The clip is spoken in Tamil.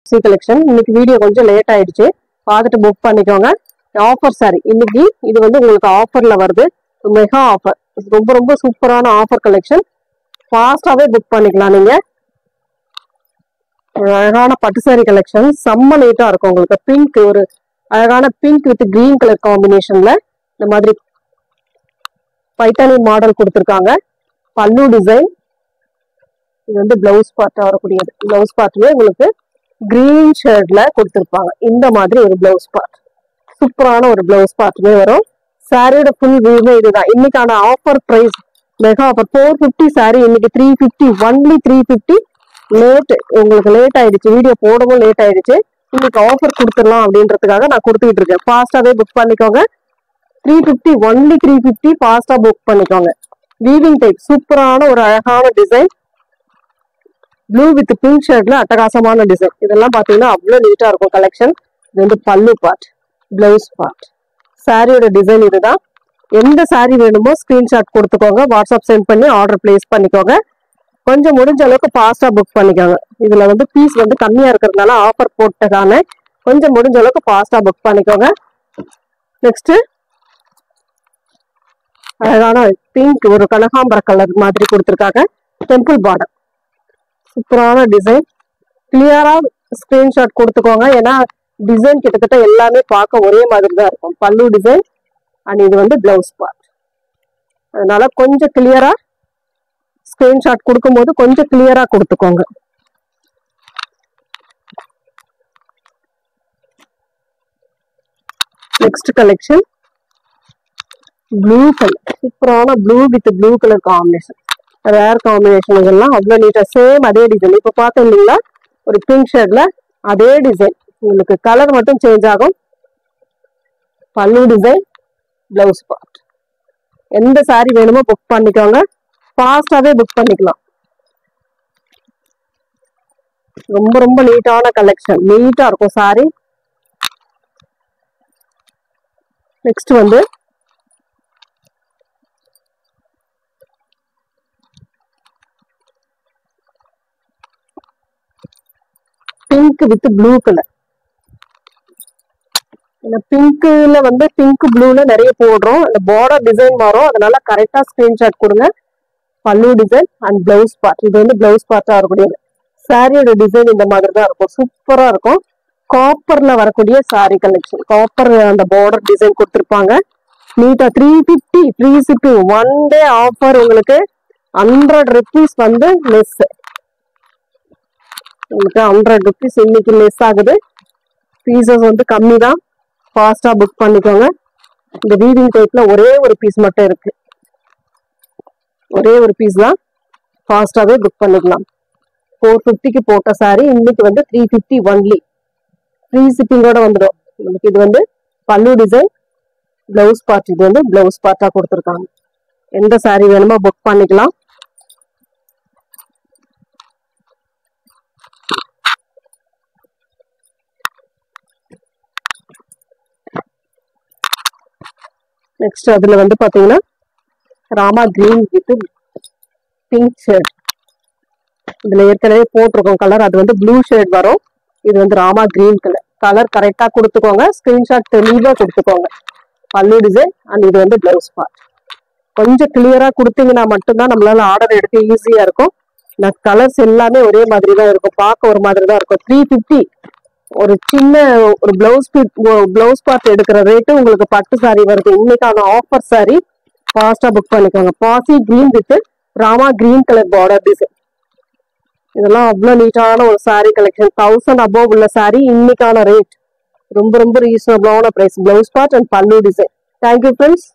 Pepsi collection. இன்னைக்கு வீடியோ கொஞ்சம் லேட் ஆயிடுச்சு, பார்த்துட்டு புக் பண்ணிக்கோங்க. ஆஃபர் சாரி இன்னைக்கு இது வந்து உங்களுக்கு ஆஃபர்ல வருது, மெகா ஆஃபர். ரொம்ப ரொம்ப சூப்பரான ஆஃபர் கலெக்ஷன், ஃபாஸ்டாவே புக் பண்ணிக்கலாம். நீங்க அழகான பட்டு சாரி கலெக்ஷன், செம்ம நீட்டா இருக்கும். உங்களுக்கு பிங்க், ஒரு அழகான பிங்க் வித் கிரீன் கலர் காம்பினேஷன்ல இந்த மாதிரி பைத்தானி மாடல் கொடுத்துருக்காங்க. பல்லு டிசைன், இது வந்து பிளவுஸ் பார்ட்டா வரக்கூடியது. பிளவுஸ் பார்ட்லயே உங்களுக்கு கிரீன் ஷர்ட்ல கொடுத்துருப்பாங்க. இந்த மாதிரி ஒரு பிளவுஸ் பார்ட், சூப்பரான ஒரு பிளவுஸ் பார்ட்டுமே வரும். சாரியோட ஃபுல் வியூமே இதுதான். இன்னைக்கான offer price mega offer 450 sorry, இன்னைக்கு 350, ஒன்லி 350. உங்களுக்கு லேட் ஆயிடுச்சு, வீடியோ போடவும் லேட் ஆயிடுச்சு. இன்னைக்கு ஆஃபர் கொடுத்துடலாம் அப்படின்றதுக்காக நான் கொடுத்துட்டு இருக்கேன். ஃபாஸ்டாவே புக் பண்ணிக்கோங்க. 350, ஒன்லி 350, ஃபாஸ்டா புக் பண்ணிக்கோங்க. வீவிங் டைப், சூப்பரான ஒரு அழகான டிசைன், ப்ளூ வித் பிங்க் ஷர்ட்ல அட்டகாசமான டிசைன். இதெல்லாம் பாத்தீங்கன்னா அவ்வளவு நீட்டா இருக்கும் கலெக்ஷன். இது வந்து பல்லு பார்ட், பிளவுஸ் பார்ட். சாரியோட டிசைன் இதுதான். எந்த சாரி வேணுமோ ஸ்கிரீன்ஷாட் கொடுத்துக்கோங்க, வாட்ஸ்அப் சென்ட் பண்ணி ஆர்டர் பிளேஸ் பண்ணிக்கோங்க. கொஞ்சம் முடிஞ்ச அளவுக்கு ஃபாஸ்டா புக் பண்ணிக்கோங்க. இதுல வந்து பீஸ் வந்து கம்மியா இருக்கிறதுனால ஆஃபர் போட்டதானே, கொஞ்சம் முடிஞ்ச அளவுக்கு ஃபாஸ்டா புக் பண்ணிக்கோங்க. நெக்ஸ்ட் அழகான பிங்க், ஒரு கனகாம்பர கலர் மாதிரி கொடுத்துருக்காங்க. டெம்பிள் பார்டர், சூப்பரான டிசைன். கிளியரா ஸ்கிரீன்ஷாட் கொடுத்துக்கோங்க, ஏன்னா டிசைன் கிட்டத்தட்ட எல்லாமே பார்க்க ஒரே மாதிரி தான் இருக்கும். பல்லு டிசைன் அண்ட் இது வந்து பிளவுஸ் பார்ட். அதனால கொஞ்சம் கிளியரா ஸ்கிரீன்ஷாட் கொடுக்கும்போது கொஞ்சம் கிளியரா கொடுத்துக்கோங்க. நெக்ஸ்ட் கலெக்ஷன் ப்ளூ கலர், சூப்பரான blue with blue colour combination. Rare combination, இதெல்லாம் அவ்வளவு நீட்டா சேம் அதே டிசைன். இப்ப பார்த்தோம் இல்லைங்களா, ஒரு பிங்க் ஷர்ட்ல அதே டிசைன், உங்களுக்கு கலர் மட்டும் சேஞ்ச் ஆகும். பல்லு டிசைன், பிளவுஸ் பார்ட். எந்த சாரி வேணுமோ புக் பண்ணிக்கோங்க, ஃபாஸ்டாவே புக் பண்ணிக்கலாம். ரொம்ப ரொம்ப நீட்டான கலெக்ஷன், நீட்டா இருக்கும் சாரி. நெக்ஸ்ட் வந்து பிங்க் வித் ப்ளூ கலர். பிங்க்ல வந்து பிங்க் ப்ளூல நிறைய போடுறோம், அந்த பார்டர் டிசைன் வரும், அதனால கரெக்டா ஸ்கிரீன்ஷாட் கொடுங்க. பல்லு டிசைன் அண்ட் பிளவுஸ் பார்ட், இது வந்து பிளவுஸ் பார்ட்டா இருக்கக்கூடியது. சாரியோட டிசைன் இந்த மாதிரி தான் இருக்கும், சூப்பரா இருக்கும். காப்பர்ல வரக்கூடிய சாரி கலெக்ஷன், காப்பர் அந்த பார்டர் டிசைன் கொடுத்துருப்பாங்க. நீட்டா 350 free shipping. One day offer, உங்களுக்கு 100 rupees வந்து லெஸ். உங்களுக்கு 100 rupees இன்னைக்கு லெஸ் ஆகுது. பீசஸ் வந்து கம்மி தான், ஃபாஸ்டா புக் பண்ணிக்கோங்க. இந்த வீவிங் டைப்ல ஒரே ஒரு பீஸ் மட்டும் இருக்கு, ஒரே ஒரு பீஸ் தான், ஃபாஸ்டாவே புக் பண்ணிக்கலாம். 450க்கு போட்ட சாரி இன்னைக்கு வந்து 350 ஒன்லி, ஃப்ரீ ஷிப்பிங்கோட வந்துடும். உங்களுக்கு இது வந்து பல்லு டிசைன், பிளவுஸ் பார்ட். இது வந்து பிளவுஸ் பார்ட்டா கொடுத்துருக்காங்க. எந்த சாரி வேணுமோ புக் பண்ணிக்கலாம். நெக்ஸ்ட் அதுல வந்து பாத்தீங்கன்னா Rama green with pink shirt. இதுல ஏற்கனவே போட்டிருக்கோம் கலர், அது வந்து ப்ளூ ஷர்ட் வரும். இது வந்து ராமா கிரீன் கலர். கலர் கரெக்டா கொடுத்துக்கோங்க, ஸ்கிரீன்ஷாட் தெளிவா கொடுத்துக்கோங்க. பல்லு டிசைன் அண்ட் இது வந்து பிளவுஸ் பார்ட். கொஞ்சம் கிளியரா கொடுத்தீங்கன்னா மட்டும்தான் நம்மளால ஆர்டர் எடுக்க ஈஸியா இருக்கும். கலர்ஸ் எல்லாமே ஒரே மாதிரி தான் இருக்கும், பார்க்க ஒரு மாதிரி தான் இருக்கும். 350 ஒரு சின்ன ஒரு பிளவுஸ் பார்ட் எடுக்கிற ரேட்டு உங்களுக்கு பட்டு சாரி வருது. இன்னைக்கான ஆஃபர் சாரி, ஃபாஸ்டா புக் பண்ணிக்கோங்க. பாசி green with Rama green colour border design. இதெல்லாம் அவ்வளவு நீட்டான ஒரு சாரி கலெக்ஷன். 1000 above உள்ள சாரி, இன்னைக்கான ரேட் ரொம்ப ரொம்ப ரீசனபிளான பிரைஸ். பிளவுஸ் பார்ட் அண்ட் பல்லு டிசைன். Thank you friends.